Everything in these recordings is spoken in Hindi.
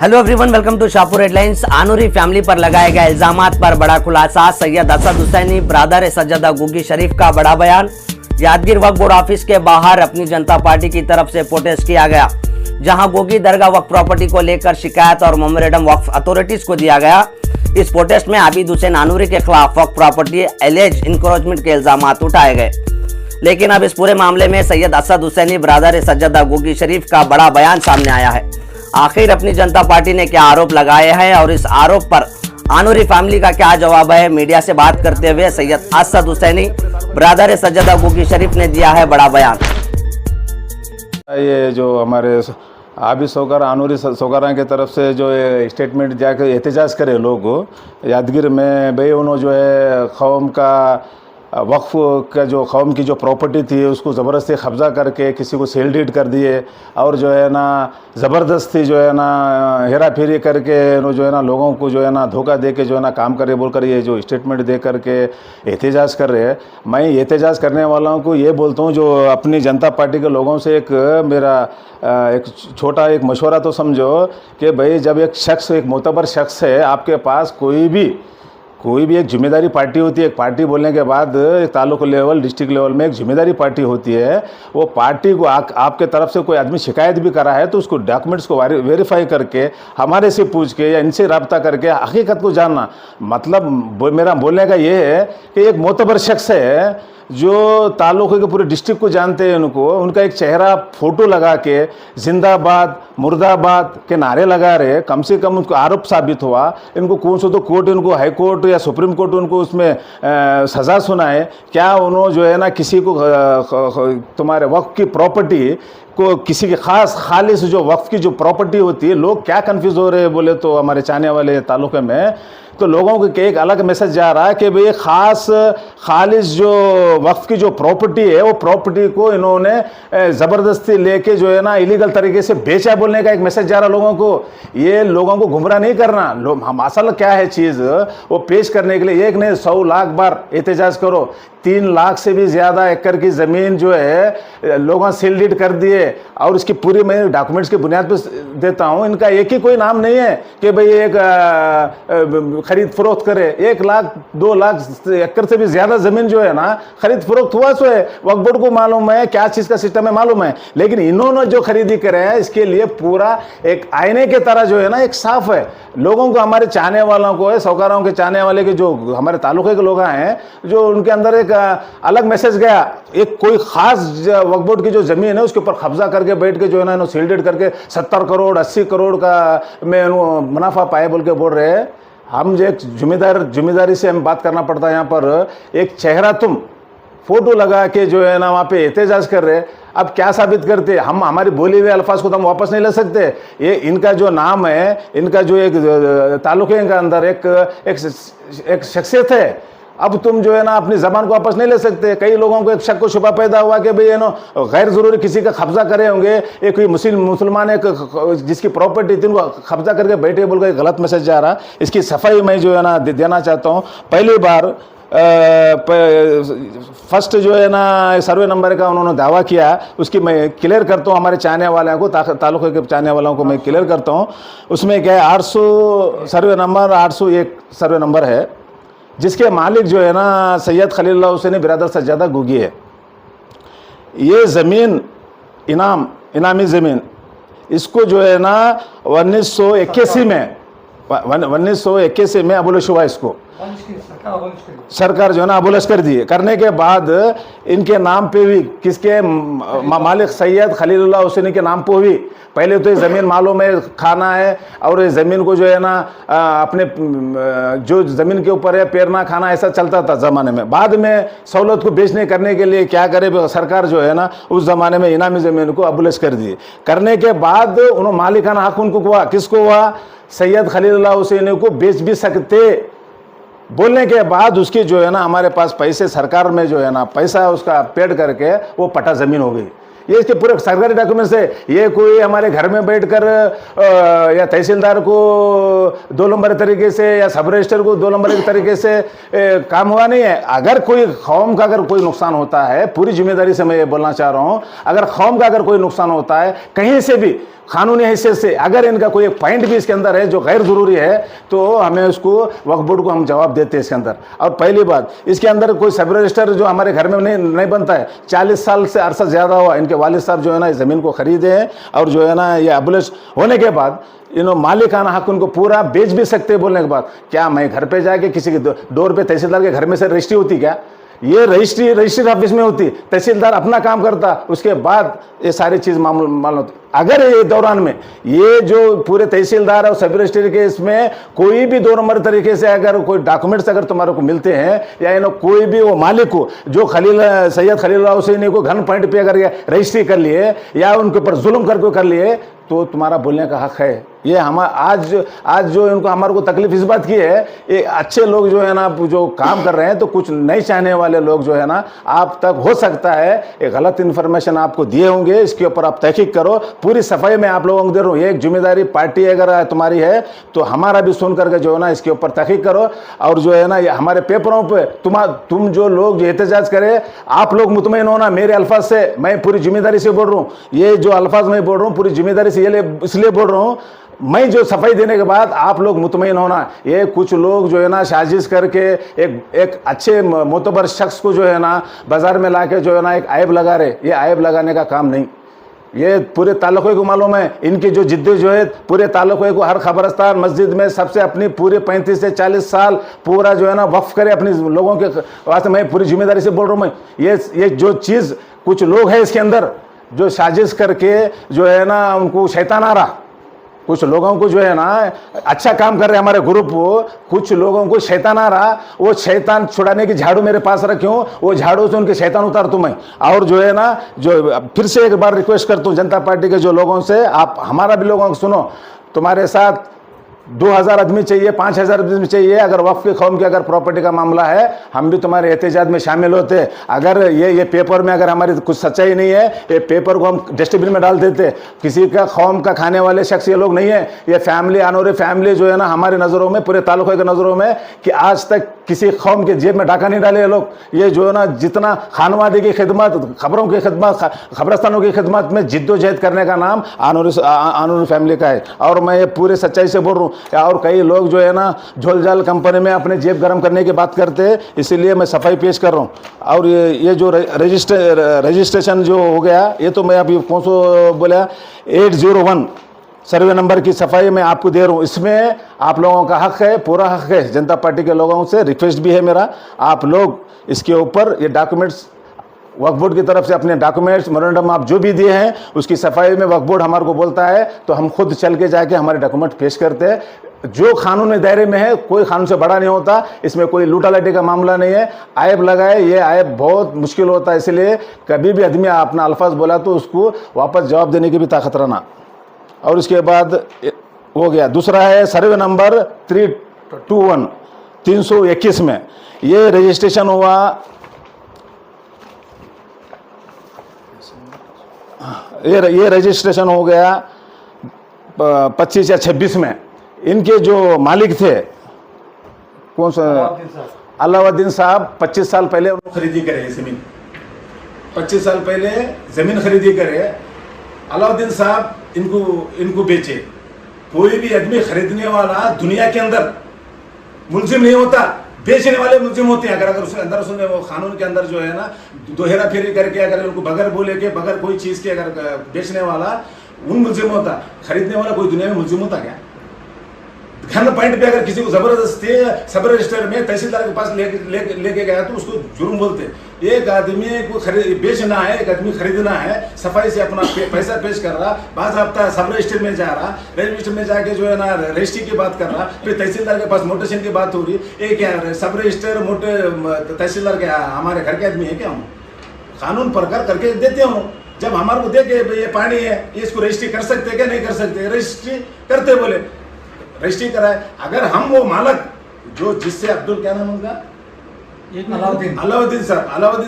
Hello everyone, welcome to Shahpur headlines. Anuri family पर लगाए गए इल्जामात पर बड़ा खुलासा। सैयद असद हुसैनी ब्रादर सज्जदा गुगी शरीफ का बड़ा बयान। यादगीर वक्फ बोर्ड ऑफिस के बाहर अपनी जनता पार्टी की तरफ से प्रोटेस्ट किया गया, जहां गोगी दरगाह वक्फ प्रॉपर्टी को लेकर शिकायत और मेमोरेंडम वक्फ अथॉरिटीज को दिया गया। इस प्रोटेस्ट में आबिद हुसैन आनूरी के खिलाफ वक्फ प्रॉपर्टी एलिज इंक्रोचमेंट के इल्जामात उठाए गए। लेकिन अब इस पूरे मामले में सैयद असद हुसैनी ब्रादर सज्जदा गुगी शरीफ का बड़ा बयान सामने आया है। आखिर अपनी जनता पार्टी ने क्या आरोप लगाए हैं और इस आरोप पर आनूरी फैमिली का क्या जवाब है। मीडिया से बात करते हुए सैयद असद हुसैनी ब्रादर सज्जदा गुगी शरीफ ने दिया है बड़ा बयान। ये जो हमारे आबिद सौकर आनूरी सौकरा की तरफ से जो स्टेटमेंट जाकर एहतजाज करे लोग यादगीर में, भाई उन्होंने जो है कौम का वक्फ का जो कौम की जो प्रॉपर्टी थी उसको ज़बरदस्ती कब्ज़ा करके किसी को सेल डीड कर दिए और जो है ना ज़बरदस्ती जो है ना हेरा फेरी करके जो है ना लोगों को जो है ना धोखा दे के जो है ना काम करे बोलकर ये जो स्टेटमेंट दे करके एहतजाज कर रहे हैं। मैं एहतजाज करने वालों को ये बोलता हूँ, जो अपनी जनता पार्टी के लोगों से एक मेरा एक छोटा एक मशवरा तो समझो कि भाई जब एक शख्स, एक मोतबर शख्स है आपके पास, कोई भी एक जिम्मेदारी पार्टी होती है। एक पार्टी बोलने के बाद एक तालुक लेवल, डिस्ट्रिक्ट लेवल में एक जिम्मेदारी पार्टी होती है। वो पार्टी को आपके तरफ से कोई आदमी शिकायत भी करा है तो उसको डॉक्यूमेंट्स को वेरीफाई करके हमारे से पूछ के या इनसे रब्ता करके हकीकत को जानना। मतलब मेरा बोलने का ये है कि एक मोतबर शख्स है जो ताल्लुक़ के पूरे डिस्ट्रिक्ट को जानते हैं, उनका एक चेहरा फ़ोटो लगा के जिंदाबाद मुर्दाबाद के नारे लगा रहे, कम से कम उनको आरोप साबित हुआ। इनको कौन सा तो कोर्ट, इनको हाई कोर्ट या सुप्रीम कोर्ट उनको उसमें सज़ा सुनाए क्या? उन्होंने जो है ना किसी को तुम्हारे वक्फ की प्रॉपर्टी को, किसी के ख़ास खालिस जो वक्फ की जो प्रॉपर्टी होती है, लोग क्या कन्फ्यूज़ हो रहे हैं बोले तो हमारे चाहने वाले ताल्लुक़े में, तो लोगों को एक अलग मैसेज जा रहा है कि भाई ख़ास खालिस जो वक्फ की जो प्रॉपर्टी है वो प्रॉपर्टी को इन्होंने ज़बरदस्ती लेके जो है ना इलीगल तरीके से बेचा बोलने का एक मैसेज जा रहा है लोगों को। ये लोगों को गुमराह नहीं करना। हम असल क्या है चीज़ वो पेश करने के लिए एक नहीं 100 लाख बार एहतजाज करो। 3 लाख से भी ज़्यादा एकड़ की ज़मीन जो है लोगों सील डीड कर दिए और उसकी पूरी मैं डॉक्यूमेंट्स की बुनियाद पर देता हूँ। इनका एक ही कोई नाम नहीं है कि भाई एक खरीद फरोख्त करे। 1 लाख 2 लाख एकड़ से भी ज़्यादा ज़मीन जो है ना खरीद फरोख्त हुआ सो है। वक्फ बोर्ड को मालूम है क्या चीज़ का सिस्टम है, मालूम है। लेकिन इन्होंने जो खरीदी करे हैं इसके लिए पूरा एक आईने के तरह जो है ना एक साफ है। लोगों को, हमारे चाहने वालों को, सौकारों के चाहने वाले के जो हमारे ताल्लुक़े के लोग हैं, जो उनके अंदर एक अलग मैसेज गया। एक कोई खास वक्फ बोर्ड की जो ज़मीन है उसके ऊपर कब्जा करके बैठ के जो है ना सील्डेड करके 70 करोड़ 80 करोड़ का में मुनाफा पाए बोल के बोल रहे हैं। हम जो एक जिम्मेदारी से हम बात करना पड़ता है। यहाँ पर एक चेहरा तुम फोटो लगा के जो है ना वहाँ पे एहतजाज कर रहे। अब क्या साबित करते? हम हमारी बोले हुए अल्फाज को तो हम वापस नहीं ले सकते। ये इनका जो नाम है, इनका जो एक ताल्लुक़े के अंदर एक शख्सियत है। अब तुम जो है ना अपनी ज़बान को वापस नहीं ले सकते। कई लोगों को एक शक को शुबा पैदा हुआ कि भाई ये ना गैर ज़रूरी किसी का कब्जा करे होंगे। एक कोई मुसलमान एक जिसकी प्रॉपर्टी थी उनको कब्जा करके बैठे बोल के गलत मैसेज जा रहा। इसकी सफाई मैं जो है ना देना चाहता हूँ। पहली बार फर्स्ट जो है ना सर्वे नंबर का उन्होंने दावा किया, उसकी मैं क्लियर करता हूँ हमारे चाहने वालों को, ताल्लुक़े के चाहने वालों को मैं क्लियर करता हूँ। उसमें क्या है 800 सर्वे नंबर 801 सर्वे नंबर है, जिसके मालिक जो है ना सैयद खलीलुल्लाह हुसैनी ब्रदर सज्जदा गुगी है। ये ज़मीन इनामी ज़मीन, इसको जो है ना 1981 में अबोलिश हुआ। इसको सरकार जो है ना अबोलिश कर दी। करने के बाद इनके नाम पे भी, किसके मालिक सैयद खलीलुल्लाह हुसैनी के नाम पे भी पहले तो ये ज़मीन मालूम है खाना है, और ये ज़मीन को जो है ना अपने जो ज़मीन के ऊपर है पेरना खाना ऐसा चलता था ज़माने में। बाद में सहूलत को बेचने करने के लिए क्या करे सरकार जो है ना उस ज़माने में इनामी ज़मीन को अबोलिश कर दी। करने के बाद उन्होंने मालिकाना हक उनको हुआ, किसको हुआ? सैयद खलीलुल्लाह हुसैनी को बेच भी सकते बोलने के बाद उसकी जो है ना हमारे पास पैसे, सरकार में जो है ना पैसा उसका पेड करके वो पट्टा ज़मीन हो गई। ये इसके पूरे सरकारी डॉक्यूमेंट्स है। ये कोई हमारे घर में बैठकर या तहसीलदार को 2 नंबर तरीके से या सब रजिस्टर को 2 नंबर तरीके से काम हुआ नहीं है। अगर कोई कौम का अगर कोई नुकसान होता है, पूरी जिम्मेदारी से मैं ये बोलना चाह रहा हूँ, अगर कौम का अगर कोई नुकसान होता है कहीं से भी कानूनी हैसियत से, अगर इनका कोई एक पॉइंट भी इसके अंदर है जो गैर जरूरी है, तो हमें उसको वक्फ बोर्ड को हम जवाब देते हैं इसके अंदर। और पहली बात, इसके अंदर कोई सब रजिस्टर जो हमारे घर में नहीं बनता है। 40 साल से अरसा ज़्यादा हुआ, इनके वालिद साहब जो है ना इस ज़मीन को खरीदे हैं, और जो है ना ये अबलिश होने के बाद मालिकाना हक उनको पूरा बेच भी सकते हैं। बोलने के बाद क्या मैं घर पे जाके किसी के डोर पे तहसीलदार के घर में से रजिस्ट्री होती क्या? ये रजिस्ट्री ऑफिस में होती, तहसीलदार अपना काम करता, उसके बाद ये सारी चीज़ मालूम होती। अगर ये दौरान में ये जो पूरे तहसीलदार और सब रजिस्ट्री के इसमें कोई भी 2 नंबर तरीके से अगर कोई डॉक्यूमेंट्स अगर तुम्हारे को मिलते हैं, या कोई भी वो मालिक को जो सैयद खलीलुल्लाह हुसैनी को घन पॉइंट पे अगर रजिस्ट्री कर लिए या उनके ऊपर जुल्म करके कर लिए, तो तुम्हारा बोलने का हक है। ये हम आज जो इनको हमारे को तकलीफ इस बात की है, ये अच्छे लोग जो है ना जो काम कर रहे हैं, तो कुछ नहीं चाहने वाले लोग जो है ना आप तक हो सकता है एक गलत इन्फॉर्मेशन आपको दिए होंगे। इसके ऊपर आप तहकीक करो। पूरी सफाई में आप लोगों को दे रहा हूँ, ये एक जिम्मेदारी पार्टी अगर तुम्हारी है तो हमारा भी सुन करके जो है ना इसके ऊपर तहकीक करो। और जो है ना ये हमारे पेपरों पे तुम जो लोग जो एहतजाज करे, आप लोग मुतमईन होना मेरे अल्फाज से, मैं पूरी जिम्मेदारी से बोल रहा हूँ। ये जो अल्फाज मैं बोल रहा हूँ पूरी जिम्मेदारी से इसलिए बोल रहा हूँ, मैं जो सफाई देने के बाद आप लोग मुतमईन होना। ये कुछ लोग जो है ना साजिश करके एक अच्छे मोतबर शख्स को जो है ना बाजार में लाके जो है ना एक आयब लगा रहे। ये आयब लगाने का काम नहीं, ये पूरे तालुके को मालूम है। इनकी जो जिद्दोजहद पूरे तालुके को, हर खबरस्तान मस्जिद में सबसे अपनी पूरे 35 से 40 साल पूरा जो है ना वक्फ करे अपने लोगों के वास्ते। मैं पूरी जिम्मेदारी से बोल रहा हूँ। मैं ये जो चीज़ कुछ लोग हैं इसके अंदर जो साजिश करके जो है ना उनको शैतान आ रहा, कुछ लोगों को जो है ना अच्छा काम कर रहे हैं हमारे ग्रुप को, कुछ लोगों को शैतान आ रहा, वो शैतान छुड़ाने की झाड़ू मेरे पास रखूं, वो झाड़ू से उनके शैतान उतार दूं मैं। और जो है ना जो फिर से एक बार रिक्वेस्ट करता हूं जनता पार्टी के जो लोगों से, आप हमारा भी लोगों को सुनो। तुम्हारे साथ 2000 आदमी चाहिए, 5000 आदमी चाहिए, अगर वक्फ की कौम की अगर प्रॉपर्टी का मामला है, हम भी तुम्हारे एहतजाज में शामिल होते। अगर ये पेपर में अगर हमारी कुछ सच्चाई नहीं है, ये पेपर को हम डस्टबिन में डाल देते। किसी का कौम का खाने वाले शख्स ये लोग नहीं है। ये फैमिली अनोरी फैमिली जो है ना हमारी नज़रों में, पूरे तालुके के नज़रों में, कि आज तक किसी कौम के जेब में डाका नहीं डाले ये लोग। ये जो है ना जितना खानवादी की खिदमत, खबरों की खिदमत, खबरस्तानों की खिदमत में जिद्दोजहद करने का नाम अनोरी फैमिली का है। और मैं ये पूरे सच्चाई से बोल रहा हूँ। और कई लोग जो है ना झोलझाल कंपनी में अपने जेब गर्म करने की बात करते हैं, इसीलिए मैं सफाई पेश कर रहा हूँ। और ये जो रजिस्ट्रेशन जो हो गया, ये तो मैं अभी कौन सो बोला 801 सर्वे नंबर की सफाई मैं आपको दे रहा हूँ। इसमें आप लोगों का हक है, पूरा हक है। जनता पार्टी के लोगों से रिक्वेस्ट भी है मेरा, आप लोग इसके ऊपर ये डॉक्यूमेंट्स वक्फ बोर्ड की तरफ से अपने डॉक्यूमेंट्स मेमोरेंडम आप जो भी दिए हैं उसकी सफाई में वक्फ बोर्ड हमारे को बोलता है तो हम खुद चल के जाके हमारे डॉक्यूमेंट पेश करते हैं। जो कानून में दायरे में है, कोई कानून से बड़ा नहीं होता, इसमें कोई लूटालाटी का मामला नहीं है। आयब लगाए, ये आयब बहुत मुश्किल होता है, इसलिए कभी भी आदमी अपना अल्फाज बोला तो उसको वापस जवाब देने की भी ताकत रहना। और उसके बाद हो गया दूसरा है सर्वे नंबर 321 321 में ये रजिस्ट्रेशन हुआ। ये रजिस्ट्रेशन हो गया 25 या 26 में। इनके जो मालिक थे कौन सा, अलाउद्दीन साहब 25 साल पहले उन्होंने खरीदी करे जमीन, 25 साल पहले जमीन खरीदी करे। अलाउद्दीन साहब इनको बेचे। कोई भी आदमी खरीदने वाला दुनिया के अंदर मुलजिम नहीं होता, बेचने वाले मुलजिम होते हैं। अगर उसके अंदर उसने वो कानून के अंदर जो है ना दोहरा फेरी करके अगर उनको बगैर बोले के बगैर कोई चीज़ के अगर बेचने वाला उन मुलजिम होता, खरीदने वाला कोई दुनिया में मुलजिम होता क्या? घन पॉइंट पे अगर किसी को जबरदस्ती सब रजिस्टर में तहसीलदार के पास लेके गया तो उसको जुर्म बोलते। एक आदमी को बेचना है, एक आदमी खरीदना है, सफाई से अपना पैसा पेश कर रहा, बाज़ाब्ता सब रजिस्टर में जा रहा, रजिस्टर में जाके जो है ना रजिस्ट्री की बात कर रहा, फिर तहसीलदार के पास मोटेशन की बात हो रही। ये क्या सब रजिस्टर मोटे तहसीलदार क्या हमारे घर के आदमी है क्या? हम कानून प्रकार करके देते हूँ। जब हमारे को देखे ये पानी है, इसको रजिस्ट्री कर सकते क्या? नहीं कर सकते। रजिस्ट्री करते बोले रजिस्ट्री कराए। अगर हम वो मालक जो जिससे अब्दुल क्या नाम उनका, अलाउद्दीन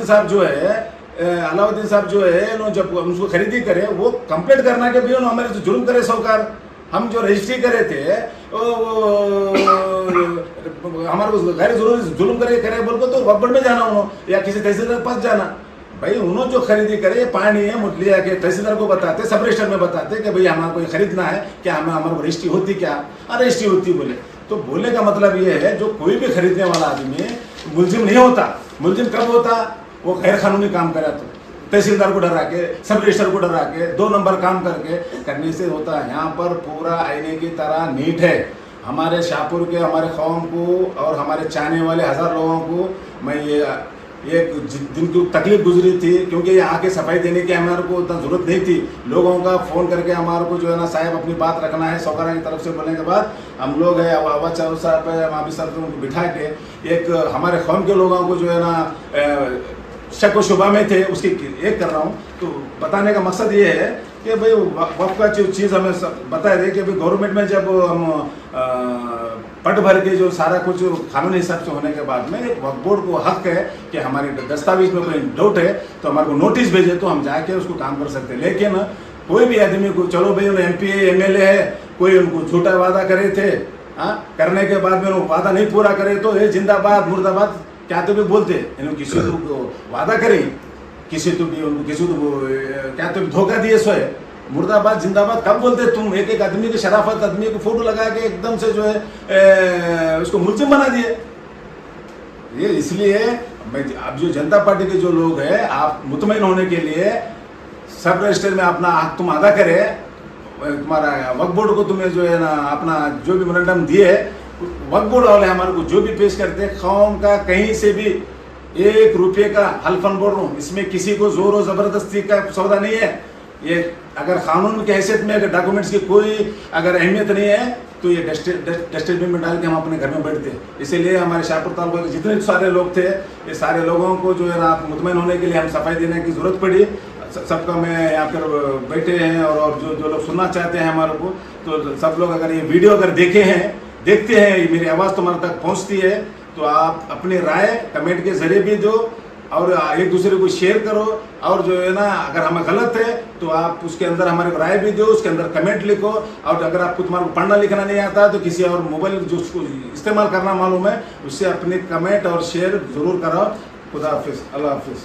साहब जो है अलाउद्दीन साहब जो है उन्होंने जब उसको खरीदी करे वो कंप्लीट करना के भी उन्होंने हमारे जो जुल्म करे साहूकार, हम जो रजिस्ट्री करे थे वो हमारे को गैर जरूरी जुल्म करे बोल को तो वक्त बोर्ड में जाना उन्होंने या किसी तहसीलदार के पास जाना। भाई उन्होंने जो खरीदी करे पानी है मुटलिया के तहसीलदार को बताते, सब रजिस्टर में बताते कि भाई हमारे को खरीदना है, क्या हमारे को रजिस्ट्री होती, क्या रजिस्ट्री होती बोले। तो बोलने का मतलब ये है जो कोई भी खरीदने वाला आदमी मुलजिम नहीं होता। मुलजिम कब होता? वो गैर कानूनी काम करे तो तहसीलदार को डरा के, सब रजिस्टर को डरा के 2 नंबर काम करने से होता है। यहाँ पर पूरा आईने की तरह नीट है। हमारे शाहपुर के हमारे कौम को और हमारे चाहने वाले 1000 लोगों को मैं ये दिन की तकलीफ गुजरी थी, क्योंकि यहाँ के सफाई देने की हमारे को उतना ज़रूरत नहीं थी। लोगों का फ़ोन करके हमारे को जो है ना साहब अपनी बात रखना है, सौकारा की तरफ से बोलने के बाद हम लोग है आवाज चारू साहब है वहाँ भी सर उनको बिठा के एक हमारे कौम के लोगों को जो है ना शक व शुबा में थे उसकी एक कर रहा हूँ। तो बताने का मकसद ये है कि भाई वक्त का जो चीज़ हमें बताए थे कि भाई गवर्नमेंट में जब हम पट भर के जो सारा कुछ कानूनी हिसाब से होने के बाद में वक्फ बोर्ड को हक है कि हमारे दस्तावेज में कोई डाउट है तो हमारे को नोटिस भेजे तो हम जाके उसको काम कर सकते हैं। लेकिन कोई भी आदमी को चलो भाई उन्हें MP MLA है, कोई उनको झूठा वादा करे थे, करने के बाद में वो वादा नहीं पूरा करे तो ये जिंदाबाद मुर्दाबाद क्या तो भी बोलते। किसी तो वादा करें, किसी तो भी उनको किसी तो क्या तो भी धोखा दिए सो है, मुर्दाबाद जिंदाबाद कब बोलते तुम? एक आदमी की शराफत आदमी को फोटो लगा के एकदम से जो है उसको मुलजिम बना दिए। ये इसलिए मैं अब जो जनता पार्टी के जो लोग हैं आप मुतमईन होने के लिए सब रजिस्टर में अपना हक तुम अदा करे। तुम्हारा वक्फ बोर्ड को तुम्हें जो है ना अपना जो भी मेमोरेंडम दिए वक्फ बोर्ड वाले हमारे को जो भी पेश करते हैं कौम का कहीं से भी 1 रुपये का हल्फन बोल रहा हूँ, इसमें किसी को जोर और जबरदस्ती का सौदा नहीं है। ये अगर कानून की हैसियत में अगर डॉक्यूमेंट्स की कोई अगर अहमियत नहीं है तो ये डस्टबिन में डाल के हम अपने घर में बैठते हैं। इसीलिए हमारे शाहपुर तालुका के जितने सारे लोग थे ये सारे लोगों को जो है ना मुतमईन होने के लिए हम सफाई देने की ज़रूरत पड़ी। सबका मैं यहाँ पर बैठे हैं और जो लोग सुनना चाहते हैं हमारे को तो सब लोग अगर ये वीडियो अगर देखते हैं मेरी आवाज़ तुम्हारे तक पहुँचती है तो आप अपनी राय कमेंट के जरिए भी दो और एक दूसरे को शेयर करो। और जो है ना अगर हमें गलत है तो आप उसके अंदर हमारे राय भी दो, उसके अंदर कमेंट लिखो। और अगर आपको तुम्हारे को पढ़ना लिखना नहीं आता तो किसी और मोबाइल जो उसको इस्तेमाल करना मालूम है उससे अपने कमेंट और शेयर ज़रूर कराओ। खुदा हाफिज़, अल्लाह हाफिज़।